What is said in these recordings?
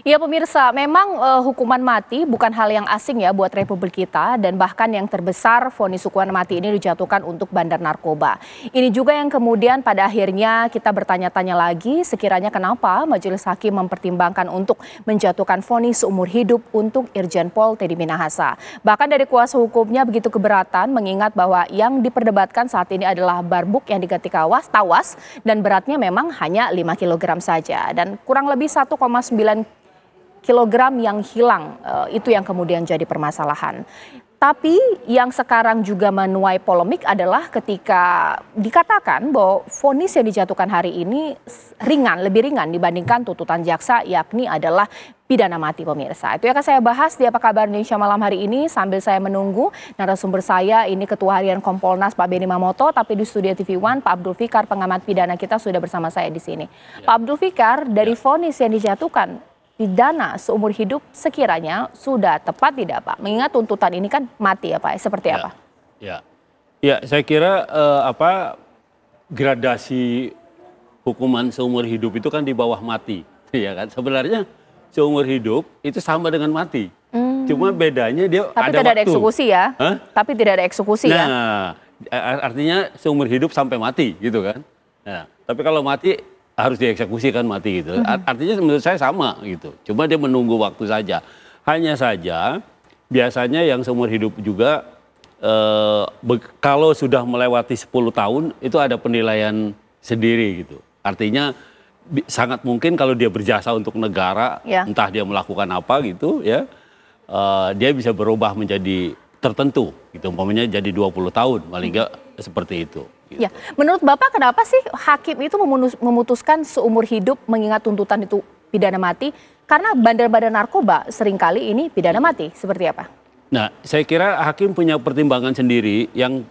Ya pemirsa, memang hukuman mati bukan hal yang asing ya buat Republik kita dan bahkan yang terbesar vonis hukuman mati ini dijatuhkan untuk bandar narkoba. Ini juga yang kemudian pada akhirnya kita bertanya-tanya lagi sekiranya kenapa Majelis Hakim mempertimbangkan untuk menjatuhkan vonis seumur hidup untuk Irjen Pol Teddy Minahasa. Bahkan dari kuasa hukumnya begitu keberatan mengingat bahwa yang diperdebatkan saat ini adalah barbuk yang diganti tawas dan beratnya memang hanya 5 kg saja dan kurang lebih 1,9 kilogram yang hilang, itu yang kemudian jadi permasalahan. Tapi yang sekarang juga menuai polemik adalah ketika dikatakan bahwa vonis yang dijatuhkan hari ini lebih ringan dibandingkan tuntutan jaksa, yakni adalah pidana mati pemirsa. Itu yang akan saya bahas di Apa Kabar Indonesia malam hari ini sambil saya menunggu narasumber saya ini Ketua Harian Kompolnas Pak Benny Mamoto, tapi di studio TV One Pak Abdul Fikar pengamat pidana kita sudah bersama saya di sini. Pak Abdul Fikar, dari vonis yang dijatuhkan pidana seumur hidup sekiranya sudah tepat tidak Pak? Mengingat tuntutan ini kan mati ya Pak, seperti apa? Ya, saya kira gradasi hukuman seumur hidup itu kan di bawah mati, ya kan? Sebenarnya seumur hidup itu sama dengan mati, cuma bedanya dia tapi ada tidak waktu. Ada eksekusi ya? Hah? Tapi tidak ada eksekusi ya? Nah, artinya seumur hidup sampai mati gitu kan? Nah, tapi kalau mati harus dieksekusi kan mati gitu. Artinya menurut saya sama gitu. Cuma dia menunggu waktu saja. Hanya saja biasanya yang seumur hidup juga kalau sudah melewati 10 tahun itu ada penilaian sendiri gitu. Artinya sangat mungkin kalau dia berjasa untuk negara, entah dia melakukan apa gitu ya, dia bisa berubah menjadi tertentu gitu. Umpamanya jadi 20 tahun, paling enggak seperti itu. Gitu. Ya, menurut Bapak kenapa sih hakim itu memutuskan seumur hidup mengingat tuntutan itu pidana mati? Karena bandar-bandar narkoba seringkali ini pidana mati, seperti apa? Nah, saya kira hakim punya pertimbangan sendiri yang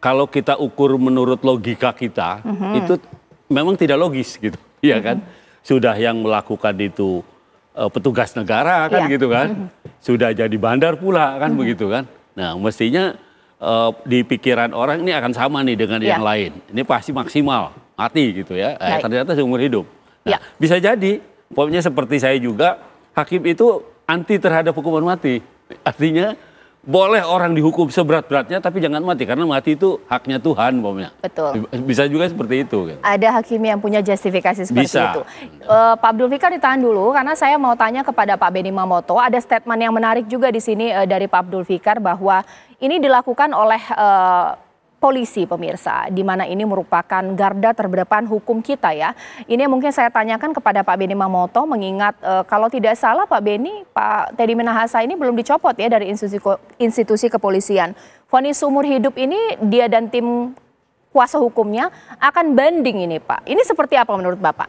kalau kita ukur menurut logika kita itu memang tidak logis gitu, ya kan? Sudah yang melakukan itu petugas negara kan gitu kan, sudah jadi bandar pula kan begitu kan. Nah, mestinya di pikiran orang ini akan sama nih dengan yang lain. Ini pasti maksimal mati gitu ya. Ternyata seumur hidup. Nah, bisa jadi, pokoknya seperti saya juga, hakim itu anti terhadap hukuman mati. Artinya boleh orang dihukum seberat-beratnya, tapi jangan mati karena mati itu haknya Tuhan, pokoknya. Betul. Bisa juga seperti itu. Kan? Ada hakim yang punya justifikasi seperti itu. Pak Abdul Fikar ditahan dulu karena saya mau tanya kepada Pak Benny Mamoto. Ada statement yang menarik juga di sini dari Pak Abdul Fikar bahwa ini dilakukan oleh polisi pemirsa, di mana ini merupakan garda terdepan hukum kita ya. Ini mungkin saya tanyakan kepada Pak Benny Mamoto mengingat kalau tidak salah Pak Benny, Pak Teddy Minahasa ini belum dicopot ya dari institusi kepolisian. Vonis seumur hidup ini dia dan tim kuasa hukumnya akan banding ini Pak. Ini seperti apa menurut Bapak?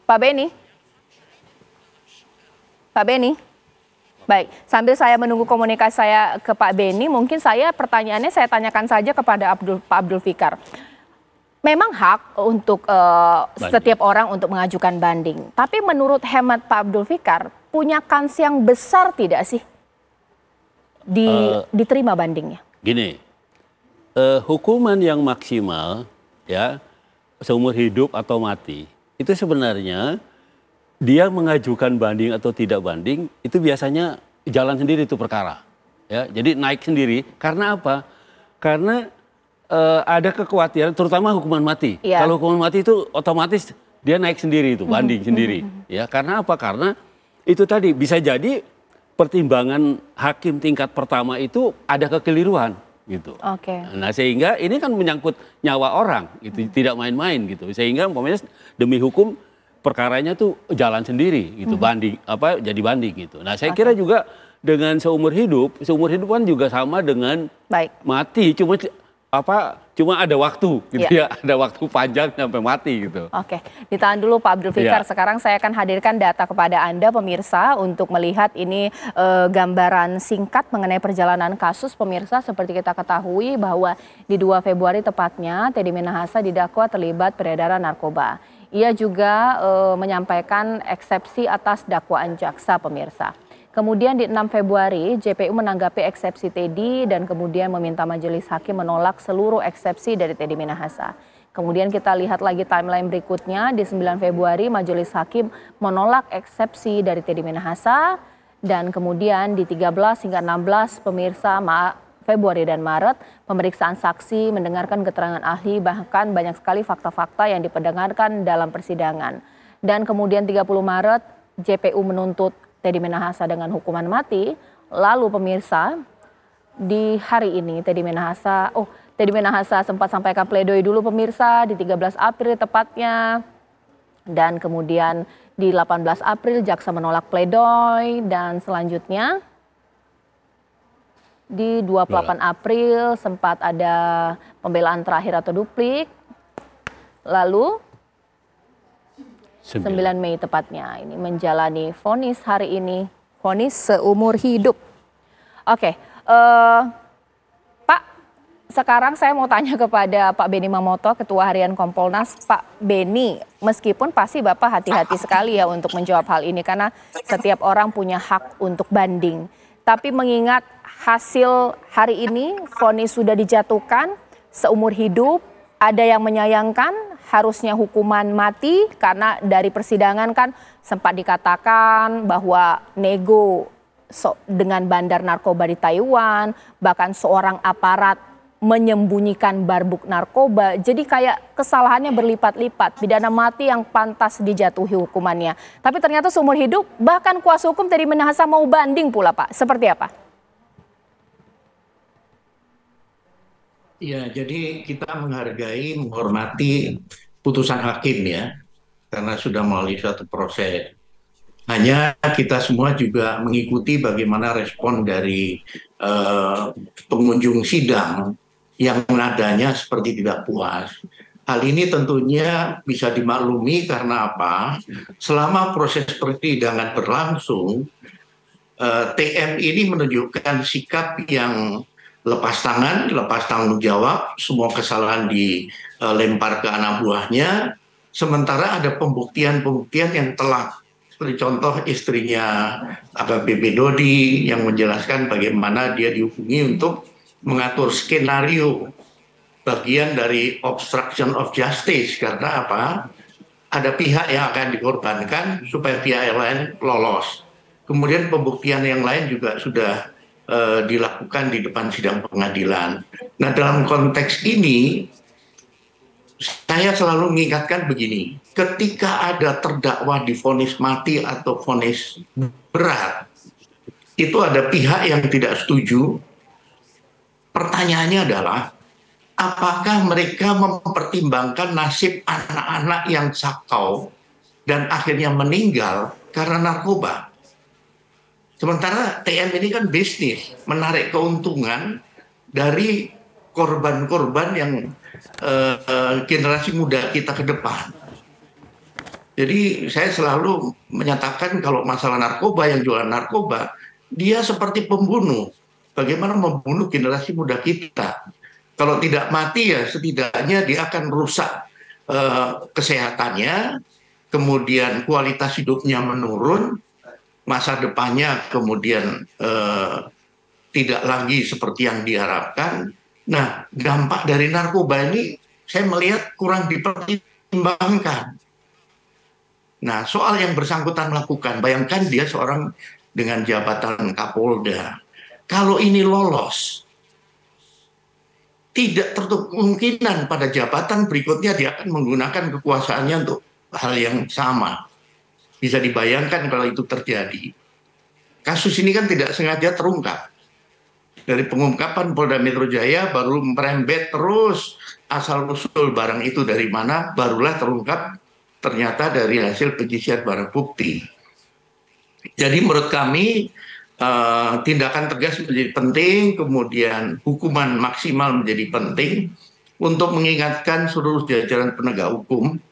Pak Benny? Pak Benny? Baik, sambil saya menunggu komunikasi saya ke Pak Benny, mungkin pertanyaannya saya tanyakan saja kepada Pak Abdul Fikar. Memang hak untuk setiap orang untuk mengajukan banding. Tapi menurut hemat Pak Abdul Fikar, punya kans yang besar tidak sih diterima bandingnya? Gini, hukuman yang maksimal ya seumur hidup atau mati itu sebenarnya dia mengajukan banding atau tidak banding itu biasanya jalan sendiri itu perkara, ya. Jadi naik sendiri karena apa? Karena ada kekhawatiran, terutama hukuman mati. Kalau hukuman mati itu otomatis dia naik sendiri itu banding sendiri, ya. Karena apa? Karena itu tadi bisa jadi pertimbangan hakim tingkat pertama itu ada kekeliruan, gitu. Nah sehingga ini kan menyangkut nyawa orang, itu tidak main-main gitu. Sehingga umpamanya demi hukum perkaranya tuh jalan sendiri gitu, jadi banding gitu. Nah saya kira juga dengan seumur hidup kan juga sama dengan mati, cuma ada waktu gitu ya, ada waktu panjang sampai mati gitu. Ditahan dulu Pak Abdul Fikar. Sekarang saya akan hadirkan data kepada Anda pemirsa untuk melihat ini gambaran singkat mengenai perjalanan kasus pemirsa. Seperti kita ketahui bahwa di 2 Februari tepatnya Teddy Minahasa didakwa terlibat peredaran narkoba. Ia juga menyampaikan eksepsi atas dakwaan jaksa pemirsa. Kemudian di 6 Februari, JPU menanggapi eksepsi Teddy dan kemudian meminta majelis hakim menolak seluruh eksepsi dari Teddy Minahasa. Kemudian kita lihat lagi timeline berikutnya, di 9 Februari majelis hakim menolak eksepsi dari Teddy Minahasa. Dan kemudian di 13 hingga 16 pemirsa Februari dan Maret, pemeriksaan saksi, mendengarkan keterangan ahli, bahkan banyak sekali fakta-fakta yang diperdengarkan dalam persidangan. Dan kemudian 30 Maret, JPU menuntut Teddy Minahasa dengan hukuman mati. Lalu pemirsa, di hari ini Teddy Minahasa sempat sampaikan pledoi dulu pemirsa di 13 April tepatnya. Dan kemudian di 18 April jaksa menolak pledoi dan selanjutnya di 28 April sempat ada pembelaan terakhir atau duplik. Lalu 9 Mei tepatnya ini menjalani vonis hari ini, vonis seumur hidup. Oke, Pak, sekarang saya mau tanya kepada Pak Beni Mamoto, Ketua Harian Kompolnas. Pak Beni, meskipun pasti Bapak hati-hati sekali ya untuk menjawab hal ini karena setiap orang punya hak untuk banding. Tapi mengingat hasil hari ini, vonis sudah dijatuhkan seumur hidup, ada yang menyayangkan harusnya hukuman mati karena dari persidangan kan sempat dikatakan bahwa nego dengan bandar narkoba di Taiwan, bahkan seorang aparat menyembunyikan barbuk narkoba. Jadi kayak kesalahannya berlipat-lipat, pidana mati yang pantas dijatuhi hukumannya. Tapi ternyata seumur hidup, bahkan kuasa hukum Teddy Minahasa mau banding pula Pak. Seperti apa? Ya, jadi kita menghargai, menghormati putusan hakim ya, karena sudah melalui suatu proses. Hanya kita semua juga mengikuti bagaimana respon dari pengunjung sidang yang nadanya seperti tidak puas. Hal ini tentunya bisa dimaklumi karena apa? Selama proses persidangan berlangsung, TM ini menunjukkan sikap yang lepas tangan, lepas tanggung jawab, semua kesalahan dilempar ke anak buahnya, sementara ada pembuktian-pembuktian yang telah, seperti contoh istrinya AKBP Dodi yang menjelaskan bagaimana dia dihubungi untuk mengatur skenario bagian dari obstruction of justice, karena apa? Ada pihak yang akan dikorbankan supaya pihak yang lain lolos. Kemudian pembuktian yang lain juga sudah dilakukan di depan sidang pengadilan. Nah, dalam konteks ini saya selalu mengingatkan begini, ketika ada terdakwa divonis mati atau vonis berat, itu ada pihak yang tidak setuju. Pertanyaannya adalah, apakah mereka mempertimbangkan nasib anak-anak yang sakau dan akhirnya meninggal karena narkoba? Sementara TM ini kan bisnis, menarik keuntungan dari korban-korban yang generasi muda kita ke depan. Jadi saya selalu menyatakan kalau masalah narkoba, yang jualan narkoba, dia seperti pembunuh. Bagaimana membunuh generasi muda kita? Kalau tidak mati ya setidaknya dia akan rusak kesehatannya, kemudian kualitas hidupnya menurun, masa depannya kemudian tidak lagi seperti yang diharapkan. Nah, dampak dari narkoba ini saya melihat kurang dipertimbangkan. Nah, soal yang bersangkutan melakukan, bayangkan dia seorang dengan jabatan Kapolda. Kalau ini lolos, tidak tertutup kemungkinan pada jabatan berikutnya dia akan menggunakan kekuasaannya untuk hal yang sama. Bisa dibayangkan kalau itu terjadi. Kasus ini kan tidak sengaja terungkap. Dari pengungkapan Polda Metro Jaya baru merembet terus asal-usul barang itu dari mana, barulah terungkap ternyata dari hasil penyisian barang bukti. Jadi menurut kami tindakan tegas menjadi penting, kemudian hukuman maksimal menjadi penting untuk mengingatkan seluruh jajaran penegak hukum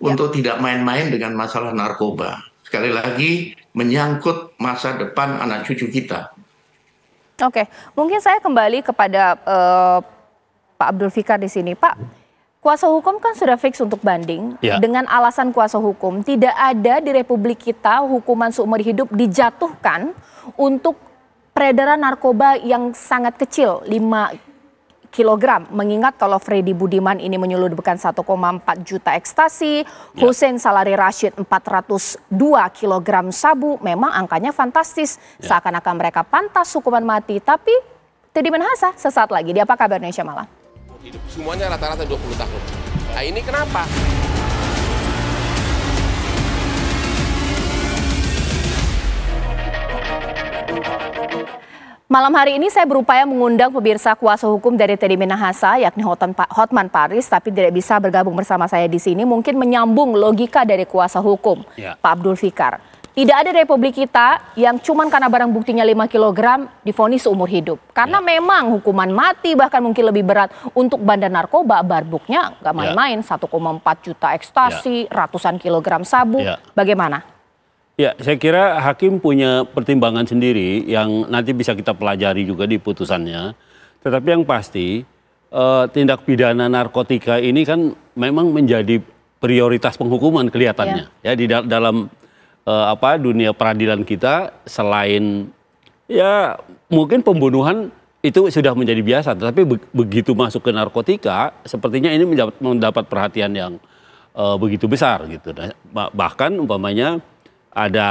untuk tidak main-main dengan masalah narkoba. Sekali lagi, menyangkut masa depan anak cucu kita. Oke, mungkin saya kembali kepada Pak Abdul Fikar di sini. Pak, Kuasa hukum kan sudah fix untuk banding. Ya. Dengan alasan kuasa hukum, tidak ada di Republik kita hukuman seumur hidup dijatuhkan untuk peredaran narkoba yang sangat kecil, 5 kilogram. Mengingat kalau Freddy Budiman ini menyelundupkan 1,4 juta ekstasi, Hussein Salari Rashid 402 kilogram sabu, memang angkanya fantastis. Seakan-akan mereka pantas hukuman mati, tapi Teddy Minahasa sesaat lagi di Apa Kabar Indonesia Malam. Hidup semuanya rata-rata 20 tahun. Nah ini kenapa? Malam hari ini saya berupaya mengundang pemirsa kuasa hukum dari Teddy Minahasa, yakni Hotman Paris, tapi tidak bisa bergabung bersama saya di sini. Mungkin menyambung logika dari kuasa hukum, Pak Abdul Fikar. Tidak ada Republik kita yang cuman karena barang buktinya 5 kg divonis seumur hidup. Karena memang hukuman mati bahkan mungkin lebih berat untuk bandar narkoba, barbuknya nggak main-main, 1,4 juta ekstasi, ratusan kilogram sabu. Bagaimana? Ya, saya kira hakim punya pertimbangan sendiri yang nanti bisa kita pelajari juga di putusannya. Tetapi yang pasti tindak pidana narkotika ini kan memang menjadi prioritas penghukuman kelihatannya. Ya, di dalam dunia peradilan kita, selain ya mungkin pembunuhan itu sudah menjadi biasa, tetapi begitu masuk ke narkotika sepertinya ini mendapat perhatian yang begitu besar gitu. Bahkan umpamanya ada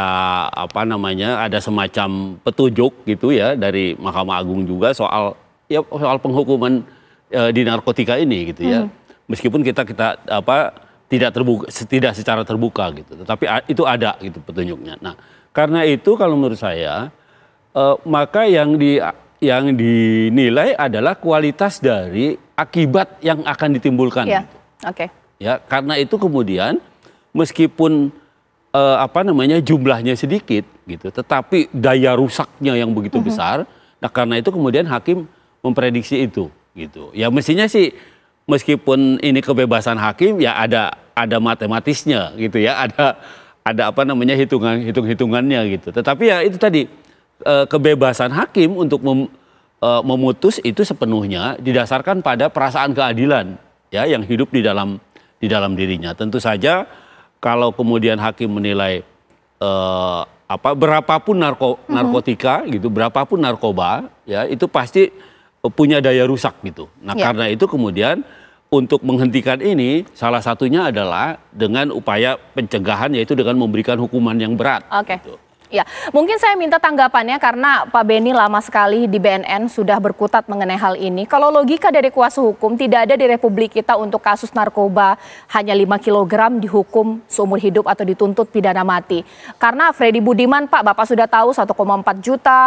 ada semacam petunjuk gitu ya dari Mahkamah Agung juga soal penghukuman di narkotika ini gitu ya. Meskipun kita tidak secara terbuka gitu, tetapi itu ada gitu petunjuknya. Nah, karena itu kalau menurut saya maka yang dinilai adalah kualitas dari akibat yang akan ditimbulkan. Ya, gitu. Ya, karena itu kemudian meskipun jumlahnya sedikit gitu, tetapi daya rusaknya yang begitu besar. Nah, karena itu kemudian hakim memprediksi itu gitu. Ya mestinya sih meskipun ini kebebasan hakim ya ada matematisnya gitu ya, ada hitungannya gitu. Tetapi ya itu tadi kebebasan hakim untuk memutus itu sepenuhnya didasarkan pada perasaan keadilan ya yang hidup di dalam dirinya. Tentu saja kalau kemudian hakim menilai berapapun narkotika gitu, berapapun narkoba ya itu pasti punya daya rusak gitu. Nah, karena itu kemudian untuk menghentikan ini salah satunya adalah dengan upaya pencegahan, yaitu dengan memberikan hukuman yang berat. Gitu. Ya, mungkin saya minta tanggapannya karena Pak Beni lama sekali di BNN sudah berkutat mengenai hal ini. Kalau logika dari kuasa hukum, tidak ada di Republik kita untuk kasus narkoba hanya 5 kg dihukum seumur hidup atau dituntut pidana mati. Karena Freddy Budiman, Pak, Bapak sudah tahu 1,4 juta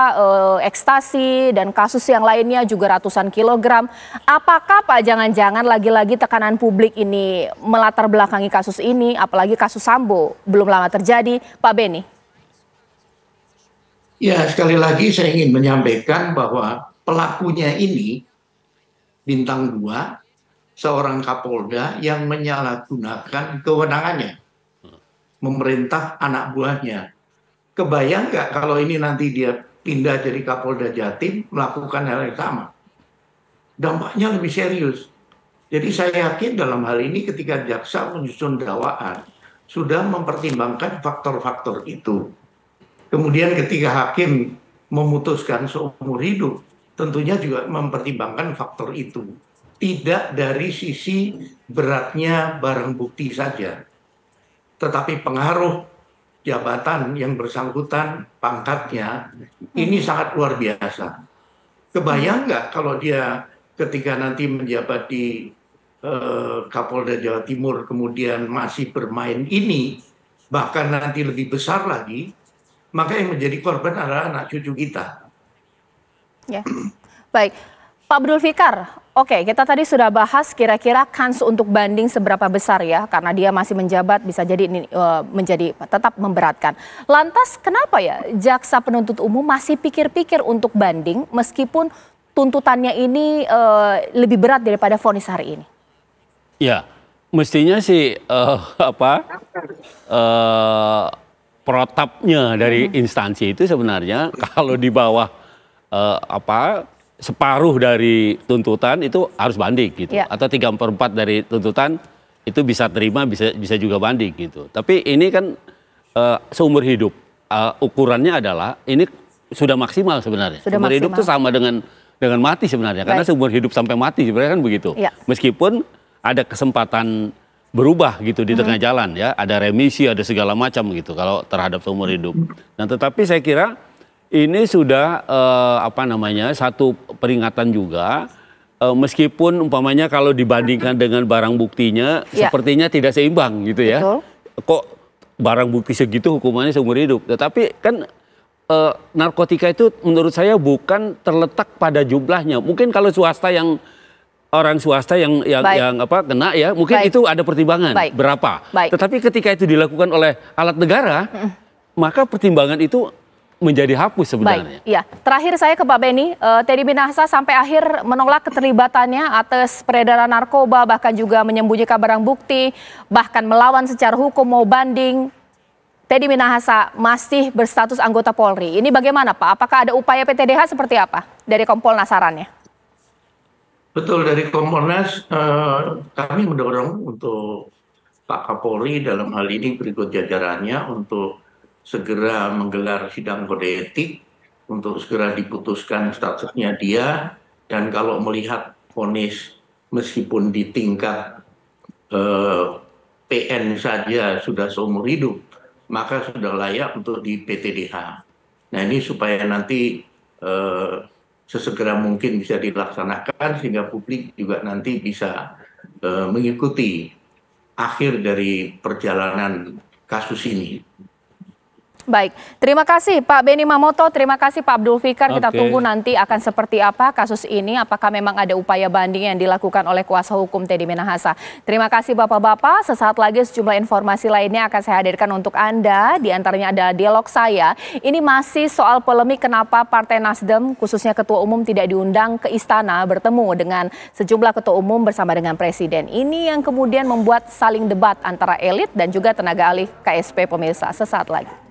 ekstasi dan kasus yang lainnya juga ratusan kilogram. Apakah Pak jangan-jangan lagi-lagi tekanan publik ini melatar belakangi kasus ini, apalagi kasus Sambo belum lama terjadi, Pak Beni? Ya, sekali lagi saya ingin menyampaikan bahwa pelakunya ini bintang 2, seorang Kapolda yang menyalahgunakan kewenangannya, memerintah anak buahnya. Kebayang nggak kalau ini nanti dia pindah jadi Kapolda Jatim melakukan hal yang sama? Dampaknya lebih serius. Jadi saya yakin dalam hal ini ketika jaksa menyusun dakwaan sudah mempertimbangkan faktor-faktor itu. Kemudian ketika hakim memutuskan seumur hidup, tentunya juga mempertimbangkan faktor itu. Tidak dari sisi beratnya barang bukti saja, tetapi pengaruh jabatan yang bersangkutan, pangkatnya, ini sangat luar biasa. Kebayang nggak kalau dia ketika nanti menjabat di Kapolda Jawa Timur kemudian masih bermain ini, bahkan nanti lebih besar lagi, maka yang menjadi korban adalah anak cucu kita. Ya, baik. Pak Abdul Fikar, oke, kita tadi sudah bahas kira-kira kans untuk banding seberapa besar ya, karena dia masih menjabat bisa jadi ini menjadi tetap memberatkan. Lantas kenapa ya jaksa penuntut umum masih pikir-pikir untuk banding meskipun tuntutannya ini lebih berat daripada vonis hari ini? Ya, mestinya sih protapnya dari instansi itu sebenarnya kalau di bawah separuh dari tuntutan itu harus banding gitu, atau 3/4 dari tuntutan itu bisa terima, bisa juga banding gitu. Tapi ini kan seumur hidup, ukurannya adalah ini sudah maksimal sebenarnya. Seumur hidup itu sama dengan mati sebenarnya, karena seumur hidup sampai mati sebenarnya kan begitu. Meskipun ada kesempatan berubah gitu di tengah jalan ya, ada remisi, ada segala macam gitu kalau terhadap seumur hidup. Nah, tetapi saya kira ini sudah satu peringatan juga, meskipun umpamanya kalau dibandingkan dengan barang buktinya sepertinya tidak seimbang gitu ya. Betul. Kok barang bukti segitu hukumannya seumur hidup. Tetapi kan narkotika itu menurut saya bukan terletak pada jumlahnya. Mungkin kalau orang swasta yang kena ya, mungkin itu ada pertimbangan berapa. Tetapi ketika itu dilakukan oleh alat negara, maka pertimbangan itu menjadi hapus sebenarnya. Ya, terakhir saya ke Pak Benny, Teddy Minahasa sampai akhir menolak keterlibatannya atas peredaran narkoba, bahkan juga menyembunyikan barang bukti, bahkan melawan secara hukum mau banding. Teddy Minahasa masih berstatus anggota Polri. Ini bagaimana Pak? Apakah ada upaya PTDH seperti apa dari Kompolnas sarannya? Betul, dari Kompolnas kami mendorong untuk Pak Kapolri dalam hal ini berikut jajarannya untuk segera menggelar sidang kode etik, untuk segera diputuskan statusnya dia, dan kalau melihat vonis meskipun di tingkat PN saja sudah seumur hidup, maka sudah layak untuk di PTDH. Nah, ini supaya nanti sesegera mungkin bisa dilaksanakan sehingga publik juga nanti bisa mengikuti akhir dari perjalanan kasus ini. Baik, terima kasih Pak Benny Mamoto, terima kasih Pak Abdul Fikar. Kita tunggu nanti akan seperti apa kasus ini, apakah memang ada upaya banding yang dilakukan oleh kuasa hukum Teddy Minahasa. Terima kasih Bapak-Bapak, sesaat lagi sejumlah informasi lainnya akan saya hadirkan untuk Anda, di antaranya adalah dialog saya. Ini masih soal polemik kenapa Partai Nasdem, khususnya Ketua Umum tidak diundang ke Istana bertemu dengan sejumlah Ketua Umum bersama dengan Presiden. Ini yang kemudian membuat saling debat antara elit dan juga tenaga ahli KSP pemirsa. Sesaat lagi.